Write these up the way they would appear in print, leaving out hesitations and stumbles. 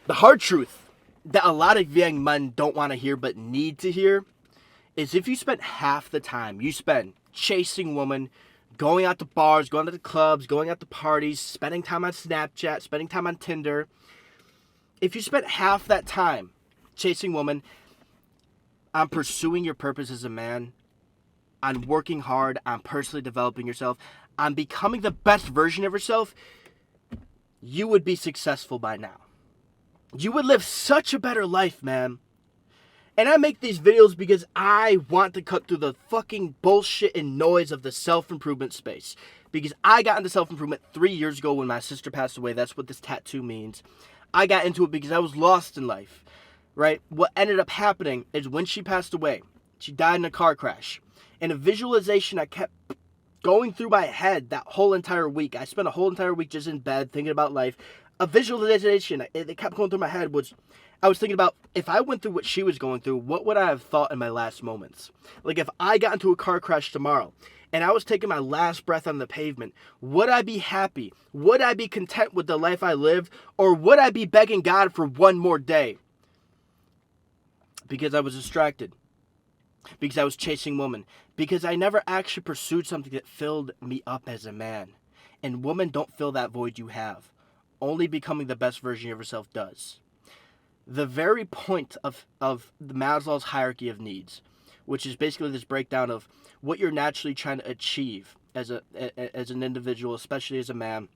The hard truth that a lot of young men don't want to hear but need to hear is if you spent half the time you spend chasing women, going out to bars, going to the clubs, going out to parties, spending time on Snapchat, spending time on Tinder, if you spent half that time chasing women, on pursuing your purpose as a man, on working hard, on personally developing yourself, on becoming the best version of yourself, you would be successful by now. You would live such a better life, man. And I make these videos because I want to cut through the fucking bullshit and noise of the self-improvement space. Because I got into self-improvement 3 years ago when my sister passed away. That's what this tattoo means. I got into it because I was lost in life, right? What ended up happening is when she passed away, she died in a car crash. And a visualization I kept going through my head that whole entire week. I spent a whole entire week just in bed thinking about life. A visualization that kept going through my head was, I was thinking about, if I went through what she was going through, what would I have thought in my last moments? Like, if I got into a car crash tomorrow and I was taking my last breath on the pavement, would I be happy? Would I be content with the life I lived? Or would I be begging God for one more day? Because I was distracted. Because I was chasing women. Because I never actually pursued something that filled me up as a man. And women don't fill that void you have. Only becoming the best version of yourself does. The very point of the Maslow's hierarchy of needs, which is basically this breakdown of what you're naturally trying to achieve as an individual, especially as a man,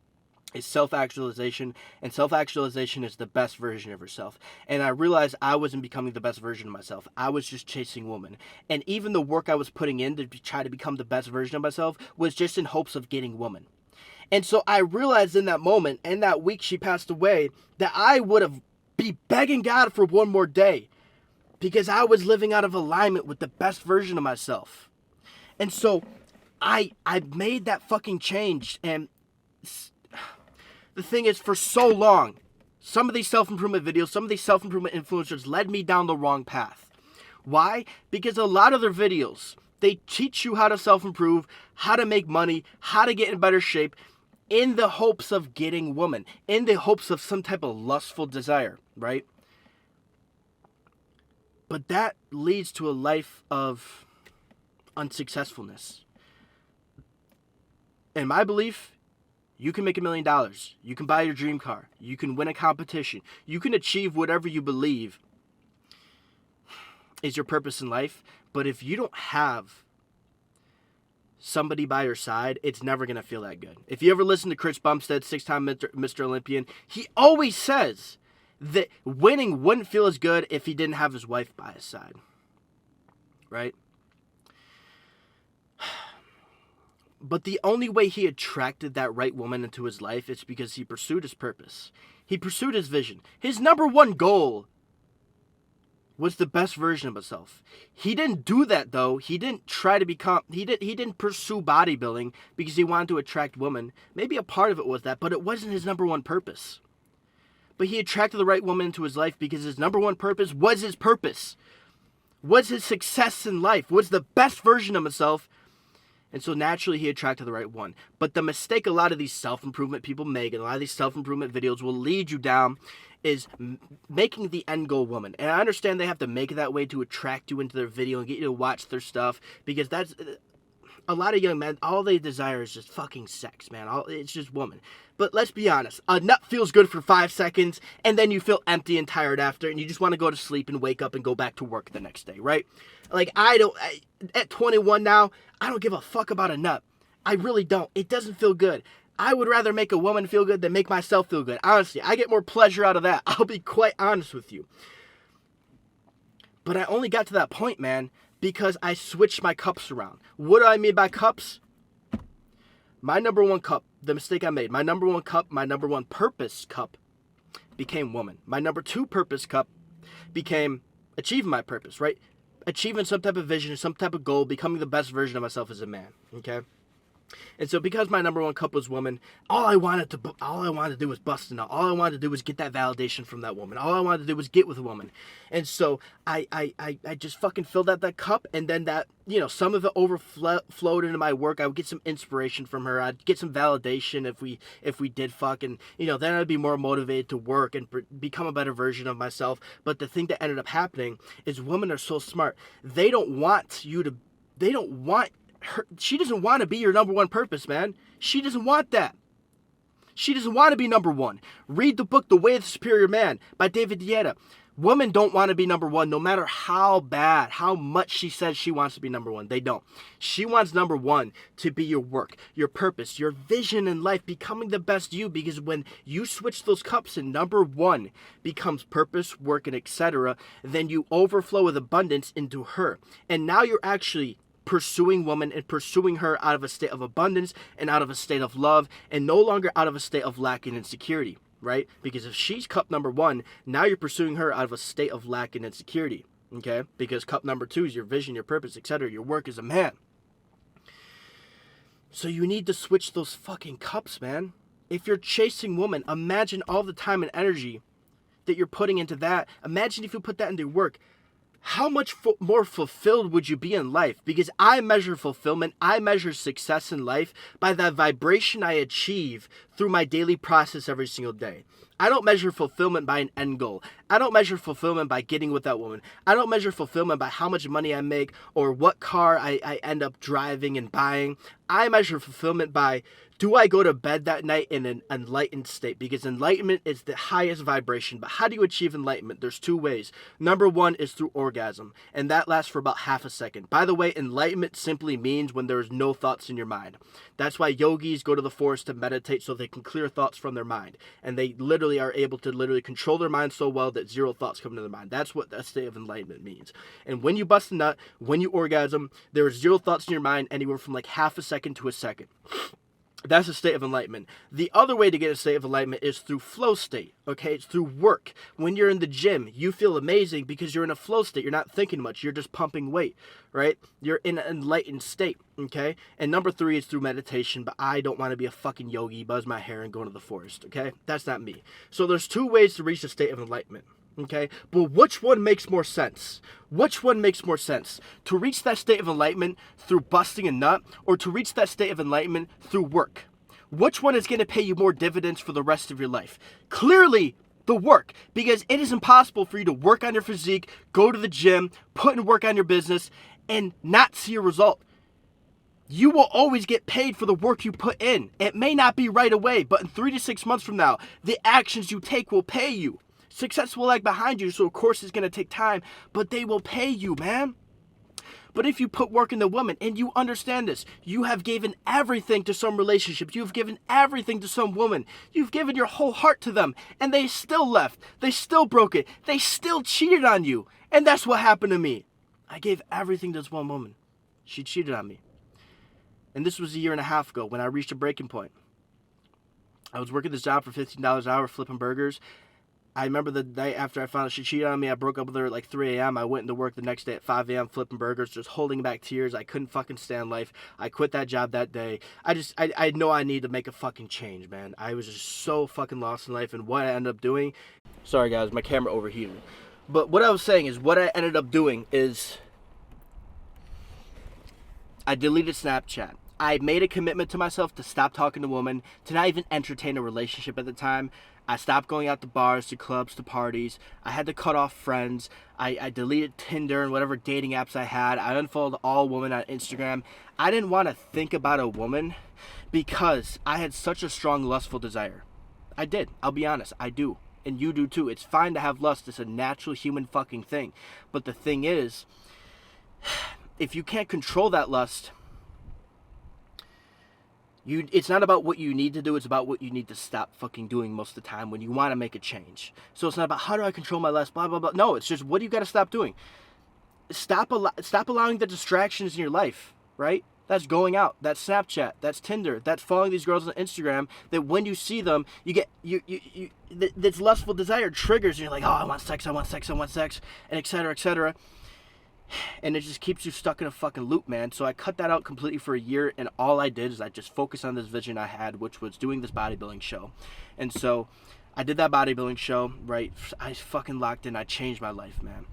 is self-actualization, and self-actualization is the best version of yourself. And I realized I wasn't becoming the best version of myself. I was just chasing women. And even the work I was putting in to try to become the best version of myself was just in hopes of getting women. And so I realized in that moment, in that week she passed away, that I would have be begging God for one more day because I was living out of alignment with the best version of myself. And so I made that fucking change. And the thing is, for so long, some of these self-improvement videos, some of these self-improvement influencers led me down the wrong path. Why? Because a lot of their videos, they teach you how to self-improve, how to make money, how to get in better shape, in the hopes of getting women, in the hopes of some type of lustful desire, right? But that leads to a life of unsuccessfulness. In my belief, you can make $1 million. You can buy your dream car. You can win a competition. You can achieve whatever you believe is your purpose in life. But if you don't have somebody by your side, it's never going to feel that good. If you ever listen to Chris Bumstead, 6-time Mr. Olympian, he always says that winning wouldn't feel as good if he didn't have his wife by his side. Right? But the only way he attracted that right woman into his life is because he pursued his purpose. He pursued his vision. His number one goal was the best version of himself. He didn't do that though. He didn't try to become, he didn't pursue bodybuilding because he wanted to attract women. Maybe a part of it was that, but it wasn't his number one purpose. But he attracted the right woman into his life because his number one purpose, was his success in life, was the best version of himself. And so naturally he attracted the right one. But the mistake a lot of these self-improvement people make, and a lot of these self-improvement videos will lead you down, is making the end goal woman. And I understand they have to make it that way to attract you into their video and get you to watch their stuff, because that's a lot of young men, all they desire is just fucking sex, man. It's just woman. But let's be honest, a nut feels good for 5 seconds, and then you feel empty and tired after, and you just want to go to sleep and wake up and go back to work the next day, right? Like, at 21 now, I don't give a fuck about a nut. I really don't. It doesn't feel good. I would rather make a woman feel good than make myself feel good. Honestly, I get more pleasure out of that. I'll be quite honest with you. But I only got to that point, man, because I switched my cups around. What do I mean by cups? My number one cup, the mistake I made, my number one cup, my number one purpose cup became woman. My number two purpose cup became achieving my purpose, right? Achieving some type of vision, some type of goal, becoming the best version of myself as a man, okay? And so because my number one cup was woman, all I wanted to do was bust a nut. All I wanted to do was get that validation from that woman. All I wanted to do was get with a woman. And so I just fucking filled out that cup, and then that, some of it overflowed into my work. I would get some inspiration from her. I'd get some validation if we did fuck, and then I'd be more motivated to work and become a better version of myself. But the thing that ended up happening is women are so smart. They don't want her, she doesn't want to be your number one purpose, man. She doesn't want that. She doesn't want to be number one. Read the book, The Way of the Superior Man by David Dieta. Women don't want to be number one, no matter how bad, how much she says she wants to be number one. They don't. She wants number one to be your work, your purpose, your vision in life, becoming the best you. Because when you switch those cups and number one becomes purpose, work, and etc., then you overflow with abundance into her. And now you're actually pursuing woman and pursuing her out of a state of abundance and out of a state of love, and no longer out of a state of lack and insecurity, right? Because if she's cup number one, now you're pursuing her out of a state of lack and insecurity, okay? Because cup number two is your vision, your purpose, etc., your work as a man. So you need to switch those fucking cups, man. If you're chasing woman, imagine all the time and energy that you're putting into that. Imagine if you put that into work. How much more fulfilled would you be in life? Because I measure fulfillment, I measure success in life by the vibration I achieve through my daily process every single day. I don't measure fulfillment by an end goal. I don't measure fulfillment by getting with that woman. I don't measure fulfillment by how much money I make or what car I end up driving and buying. I measure fulfillment by, do I go to bed that night in an enlightened state? Because enlightenment is the highest vibration. But how do you achieve enlightenment? There's two ways. Number one is through orgasm, and that lasts for about half a second. By the way, enlightenment simply means when there's no thoughts in your mind. That's why yogis go to the forest to meditate, so they can clear thoughts from their mind. And they literally are able to control their mind so well that zero thoughts come to their mind. That's what that state of enlightenment means. And when you bust a nut, when you orgasm, there are zero thoughts in your mind, anywhere from like half a second to a second. That's a state of enlightenment. The other way to get a state of enlightenment is through flow state, okay? It's through work. When you're in the gym, you feel amazing because you're in a flow state. You're not thinking much. You're just pumping weight, right? You're in an enlightened state, okay? And number three is through meditation, but I don't want to be a fucking yogi, buzz my hair, and go into the forest, okay? That's not me. So there's two ways to reach a state of enlightenment. Okay, but which one makes more sense? Which one makes more sense? To reach that state of enlightenment through busting a nut, or to reach that state of enlightenment through work? Which one is going to pay you more dividends for the rest of your life? Clearly, the work, because it is impossible for you to work on your physique, go to the gym, put in work on your business, and not see a result. You will always get paid for the work you put in. It may not be right away, but in 3 to 6 months from now, the actions you take will pay you. Success will lag behind you, so of course it's going to take time, but they will pay you, man. But if you put work in the woman, and you understand this, you have given everything to some relationship, you've given everything to some woman, you've given your whole heart to them, and they still left, they still broke it, they still cheated on you. And that's what happened to me. I gave everything to this one woman. She cheated on me. And this was a year and a half ago when I reached a breaking point. I was working this job for $15 an hour flipping burgers. I remember the night after I found out she cheated on me, I broke up with her at like 3 a.m. I went into work the next day at 5 a.m. flipping burgers, just holding back tears. I couldn't fucking stand life. I quit that job that day. I know I need to make a fucking change, man. I was just so fucking lost in life, and what I ended up doing... Sorry, guys, my camera overheated. But what I was saying is, what I ended up doing is... I deleted Snapchat. I made a commitment to myself to stop talking to women, to not even entertain a relationship at the time. I stopped going out to bars, to clubs, to parties. I had to cut off friends. I deleted Tinder and whatever dating apps I had. I unfollowed all women on Instagram. I didn't want to think about a woman because I had such a strong lustful desire. I did. I'll be honest. I do. And you do too. It's fine to have lust. It's a natural human fucking thing. But the thing is, if you can't control that lust... It's not about what you need to do, it's about what you need to stop fucking doing most of the time when you want to make a change. So it's not about how do I control my lust, blah, blah, blah. No, it's just what do you got to stop doing? Stop allowing the distractions in your life, right? That's going out, that's Snapchat, that's Tinder, that's following these girls on Instagram, that when you see them, you get, this lustful desire triggers, and you're like, oh, I want sex, and et cetera, et cetera. And it just keeps you stuck in a fucking loop, man. So I cut that out completely for a year, and all I did is I just focused on this vision I had, which was doing this bodybuilding show. And so I did that bodybuilding show, right? I fucking locked in. I changed my life, man.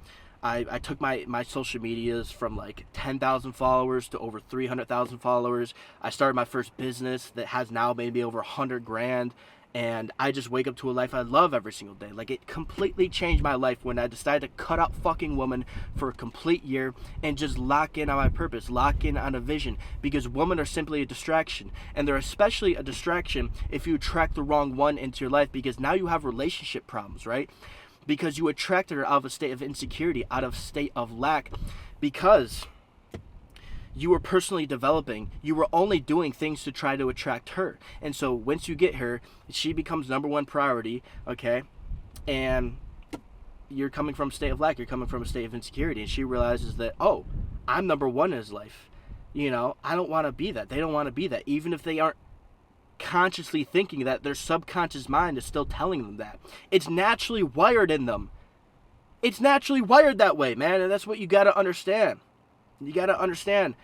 I took my social medias from like 10,000 followers to over 300,000 followers. I started my first business that has now maybe over 100 grand. And I just wake up to a life I love every single day. Like, it completely changed my life when I decided to cut out fucking women for a complete year and just lock in on my purpose, lock in on a vision. Because women are simply a distraction. And they're especially a distraction if you attract the wrong one into your life, because now you have relationship problems, right? Because you attracted her out of a state of insecurity, out of a state of lack, because you were personally developing. You were only doing things to try to attract her. And so once you get her, she becomes number one priority, okay? And you're coming from a state of lack. You're coming from a state of insecurity. And she realizes that, oh, I'm number one in his life. You know, I don't want to be that. They don't want to be that. Even if they aren't consciously thinking that, their subconscious mind is still telling them that. It's naturally wired in them. It's naturally wired that way, man. And that's what you got to understand. You got to understand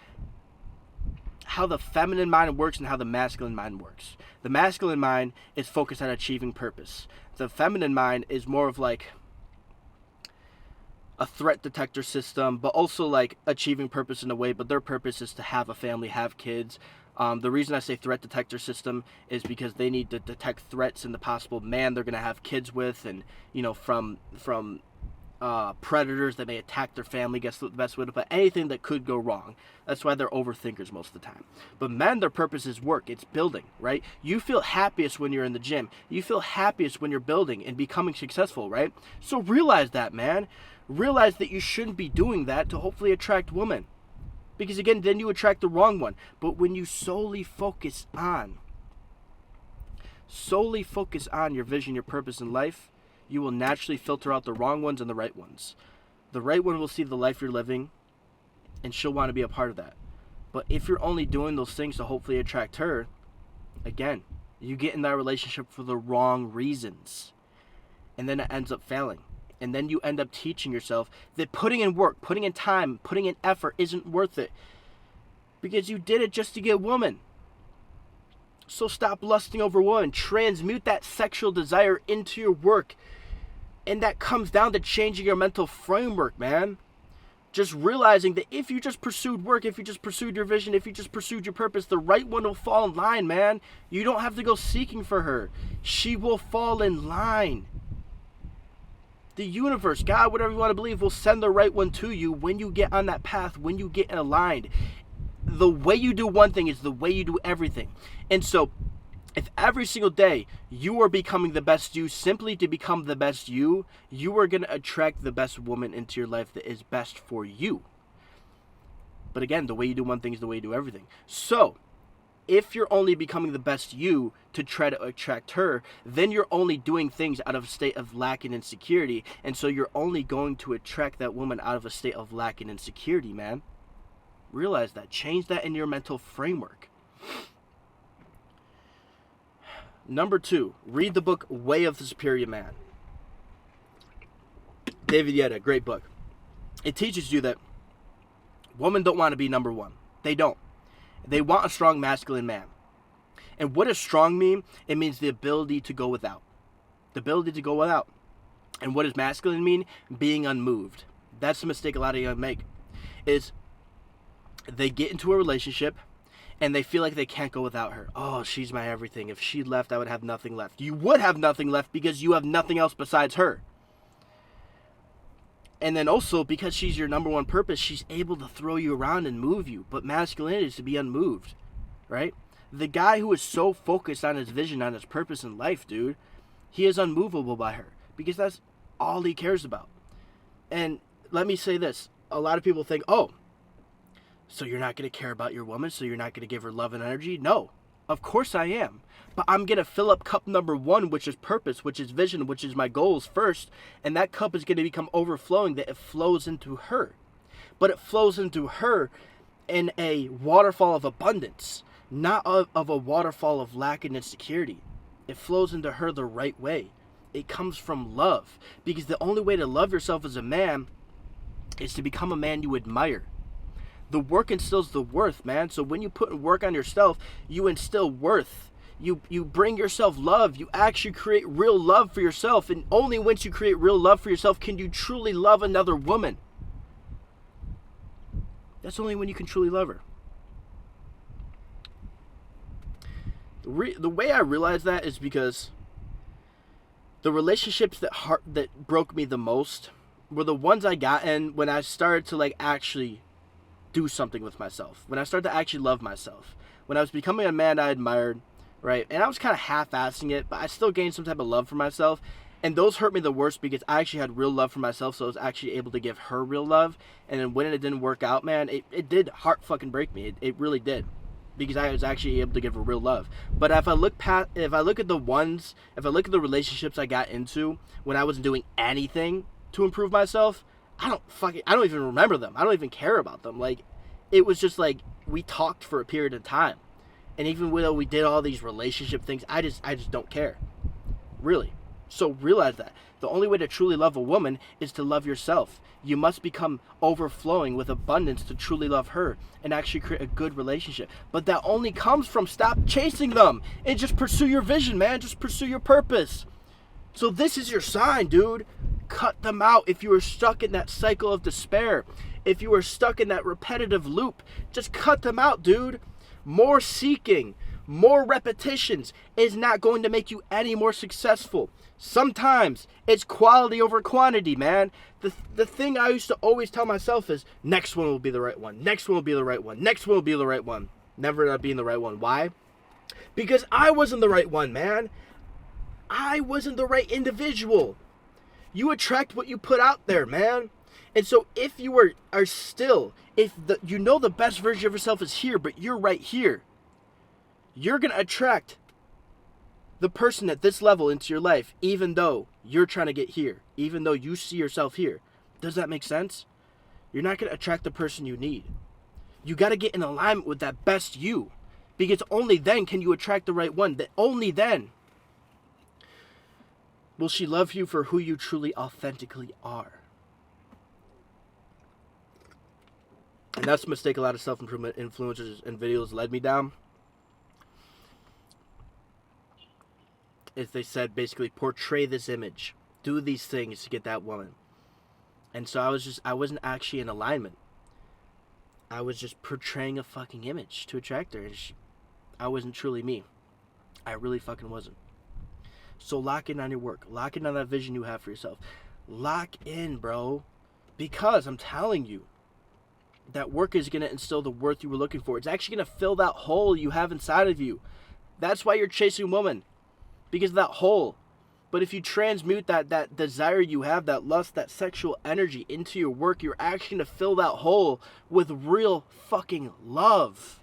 how the feminine mind works and how the masculine mind works. The masculine mind is focused on achieving purpose. The feminine mind is more of like a threat detector system, but also like achieving purpose in a way, but their purpose is to have a family, have kids. The reason I say threat detector system is because they need to detect threats in the possible man they're going to have kids with, and, you know, from predators that may attack their family, guess the best way to put anything that could go wrong. That's why they're overthinkers most of the time. But men, their purpose is work. It's building, right? You feel happiest when you're in the gym. You feel happiest when you're building and becoming successful, right? So realize that, man. Realize that you shouldn't be doing that to hopefully attract women. Because again, then you attract the wrong one. But when you solely focus on your vision, your purpose in life, you will naturally filter out the wrong ones and the right ones. The right one will see the life you're living, and she'll want to be a part of that. But if you're only doing those things to hopefully attract her, again, you get in that relationship for the wrong reasons. And then it ends up failing. And then you end up teaching yourself that putting in work, putting in time, putting in effort isn't worth it. Because you did it just to get a woman. So stop lusting over women. Transmute that sexual desire into your work. And that comes down to changing your mental framework, man. Just realizing that if you just pursued work, if you just pursued your vision, if you just pursued your purpose, the right one will fall in line, man. You don't have to go seeking for her. She will fall in line. The universe, God, whatever you want to believe, will send the right one to you when you get on that path, when you get aligned. The way you do one thing is the way you do everything. And so, if every single day you are becoming the best you simply to become the best you, you are going to attract the best woman into your life that is best for you. But again, the way you do one thing is the way you do everything. So, if you're only becoming the best you to try to attract her, then you're only doing things out of a state of lack and insecurity. And so you're only going to attract that woman out of a state of lack and insecurity, man. Realize that. Change that in your mental framework. Number 2, read the book Way of the Superior Man. David Yetta, great book. It teaches you that women don't want to be number one. They don't. They want a strong masculine man. And what does strong mean? It means the ability to go without. The ability to go without. And what does masculine mean? Being unmoved. That's the mistake a lot of you make. Is they get into a relationship and they feel like they can't go without her. Oh, she's my everything. If she left, I would have nothing left. You would have nothing left because you have nothing else besides her. And then also, because she's your number one purpose, she's able to throw you around and move you. But masculinity is to be unmoved, right? The guy who is so focused on his vision, on his purpose in life, dude, he is unmovable by her. Because that's all he cares about. And let me say this. A lot of people think, oh, so you're not going to care about your woman, so you're not going to give her love and energy? No, of course I am. But I'm going to fill up cup number 1, which is purpose, which is vision, which is my goals first. And that cup is going to become overflowing, that it flows into her. But it flows into her in a waterfall of abundance, not of a waterfall of lack and insecurity. It flows into her the right way. It comes from love. Because the only way to love yourself as a man is to become a man you admire. The work instills the worth, man. So when you put in work on yourself, you instill worth. You bring yourself love. You actually create real love for yourself. And only once you create real love for yourself can you truly love another woman. That's only when you can truly love her. The way I realized that is because the relationships that broke me the most were the ones I got in when I started to like actually do something with myself. When I started to actually love myself. When I was becoming a man I admired, right? And I was kind of half-assing it, but I still gained some type of love for myself. And those hurt me the worst because I actually had real love for myself, so I was actually able to give her real love. And then when it didn't work out, man, it did heart fucking break me. It really did. Because I was actually able to give her real love. But if I look at the relationships I got into when I wasn't doing anything to improve myself, I don't even remember them. I don't even care about them. Like, it was just like we talked for a period of time. And even though we did all these relationship things, I just don't care. Really. So realize that. The only way to truly love a woman is to love yourself. You must become overflowing with abundance to truly love her and actually create a good relationship. But that only comes from stop chasing them and just pursue your vision, man. Just pursue your purpose. So this is your sign, dude. Cut them out if you are stuck in that cycle of despair. If you are stuck in that repetitive loop, just cut them out, dude. More seeking, more repetitions is not going to make you any more successful. Sometimes it's quality over quantity, man. The thing I used to always tell myself is, next one will be the right one. Next one will be the right one. Next one will be the right one. Never not being the right one. Why? Because I wasn't the right one, man. I wasn't the right individual. You attract what you put out there, man. And so if you are still, you know the best version of yourself is here, but you're right here, you're going to attract the person at this level into your life, even though you're trying to get here, even though you see yourself here. Does that make sense? You're not going to attract the person you need. You got to get in alignment with that best you, because only then can you attract the right one. Only then will she love you for who you truly authentically are. And that's the mistake a lot of self-improvement influencers and videos led me down. Is they said basically portray this image. Do these things to get that woman. And so I wasn't actually in alignment. I was just portraying a fucking image to attract her. I wasn't truly me. I really fucking wasn't. So lock in on your work. Lock in on that vision you have for yourself. Lock in, bro. Because I'm telling you, that work is going to instill the worth you were looking for. It's actually going to fill that hole you have inside of you. That's why you're chasing women. Because of that hole. But if you transmute that desire you have, that lust, that sexual energy into your work, you're actually going to fill that hole with real fucking love.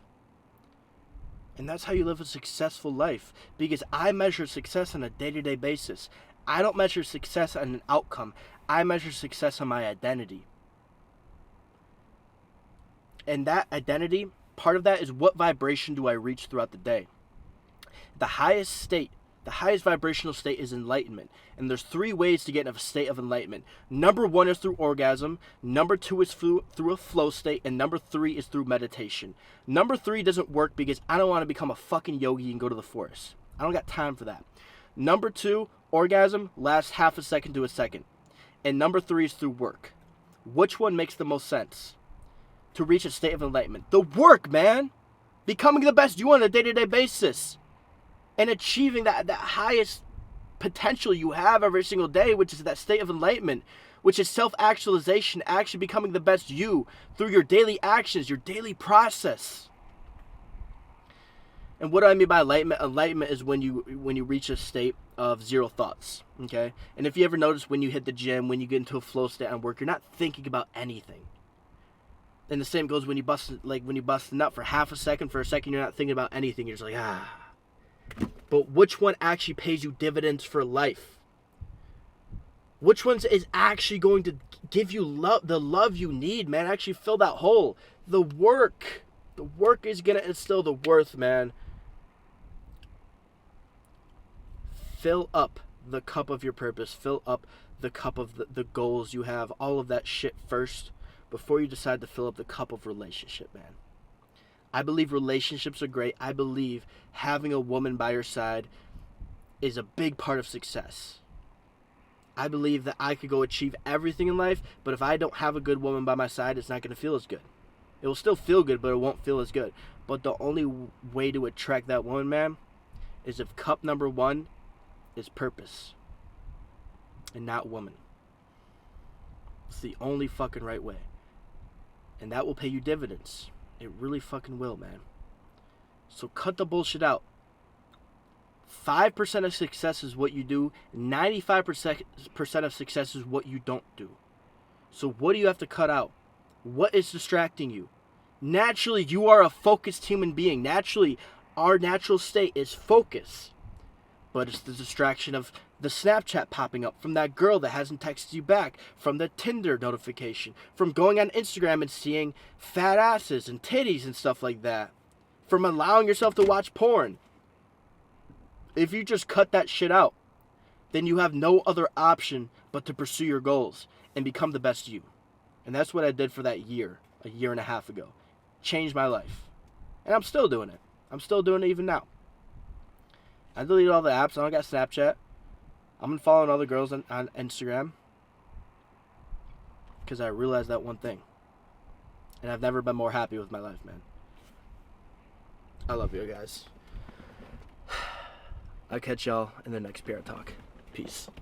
And that's how you live a successful life. Because I measure success on a day-to-day basis. I don't measure success on an outcome. I measure success on my identity. And that identity, part of that is what vibration do I reach throughout the day. The highest vibrational state is enlightenment. And there's 3 ways to get in a state of enlightenment. Number 1 is through orgasm. Number 2 is through a flow state. And number 3 is through meditation. Number 3 doesn't work because I don't want to become a fucking yogi and go to the forest. I don't got time for that. Number 2, orgasm lasts half a second to a second. And number 3 is through work. Which one makes the most sense to reach a state of enlightenment? The work, man. Becoming the best you on a day-to-day basis. And achieving that highest potential you have every single day, which is that state of enlightenment, which is self-actualization, actually becoming the best you through your daily actions, your daily process. And what do I mean by enlightenment? Enlightenment is when you reach a state of zero thoughts, okay? And if you ever notice when you hit the gym, when you get into a flow state on work, you're not thinking about anything. And the same goes when you bust a nut for half a second, for a second, you're not thinking about anything. You're just like, ah. But which one actually pays you dividends for life? Which one is actually going to give you the love you need, man? Actually fill that hole. The work is going to instill the worth, man. Fill up the cup of your purpose. Fill up the cup of the goals you have. All of that shit first. before you decide to fill up the cup of relationship, man. I believe relationships are great. I believe having a woman by your side is a big part of success. I believe that I could go achieve everything in life, but if I don't have a good woman by my side, it's not going to feel as good. It will still feel good, but it won't feel as good. But the only way to attract that woman, man, is if cup number one is purpose and not woman. It's the only fucking right way. And that will pay you dividends. It really fucking will, man. So cut the bullshit out. 5% of success is what you do. 95% of success is what you don't do. So what do you have to cut out? What is distracting you? Naturally, you are a focused human being. Naturally, our natural state is focus. But it's the distraction of the Snapchat popping up, from that girl that hasn't texted you back, from the Tinder notification, from going on Instagram and seeing fat asses and titties and stuff like that, from allowing yourself to watch porn. If you just cut that shit out, then you have no other option but to pursue your goals and become the best you. And that's what I did for that year, a year and a half ago. Changed my life. And I'm still doing it. I'm still doing it even now. I deleted all the apps. I don't got Snapchat. I'm unfollowing other girls on Instagram because I realized that one thing. And I've never been more happy with my life, man. I love you guys. I'll catch y'all in the next PR Talk. Peace.